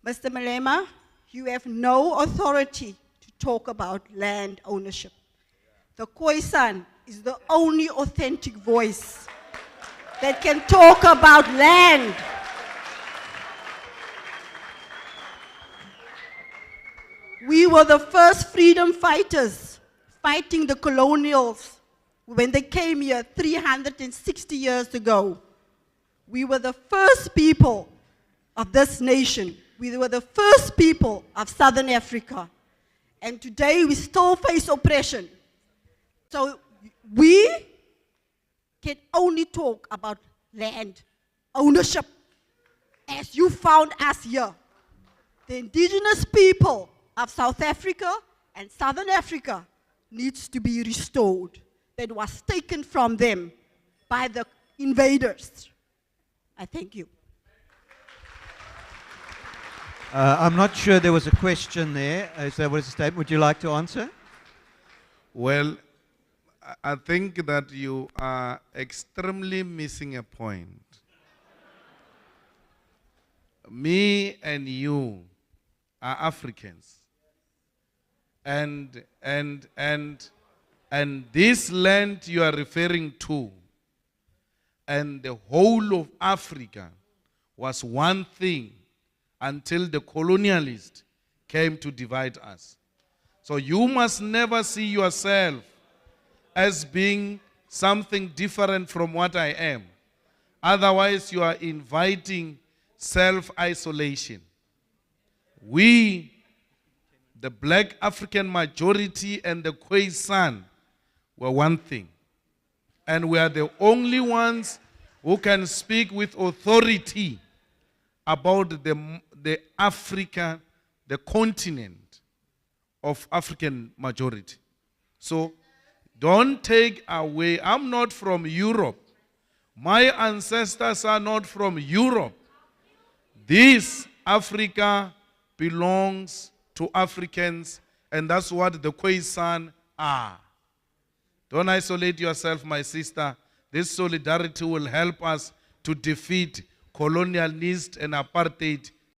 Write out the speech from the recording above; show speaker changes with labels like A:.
A: Mr. Malema, you have no authority to talk about land ownership. The Koisan is the only authentic voice that can talk about land. We were the first freedom fighters fighting the colonials when they came here 360 years ago. We were the first people of this nation. We were the first people of Southern Africa. And today we still face oppression. So we can only talk about land ownership as you found us here. The indigenous people of South Africa and Southern Africa needs to be restored. That was taken from them by the invaders. I thank you.
B: I'm not sure there was a question there. If there was a statement, would you like to answer?
C: Well, I think that you are extremely missing a point. Me and you are Africans. And this land you are referring to and the whole of Africa was one thing until the colonialists came to divide us. So you must never see yourself as being something different from what I am. Otherwise, you are inviting self-isolation. We, the black African majority and the Koisan, were one thing. And we are the only ones who can speak with authority about the Africa, the continent of African majority. So don't take away, I'm not from Europe. My ancestors are not from Europe. This Africa belongs to Africans, and that's what the Koisan are. Don't isolate yourself, my sister. This solidarity will help us to defeat colonialist and apartheid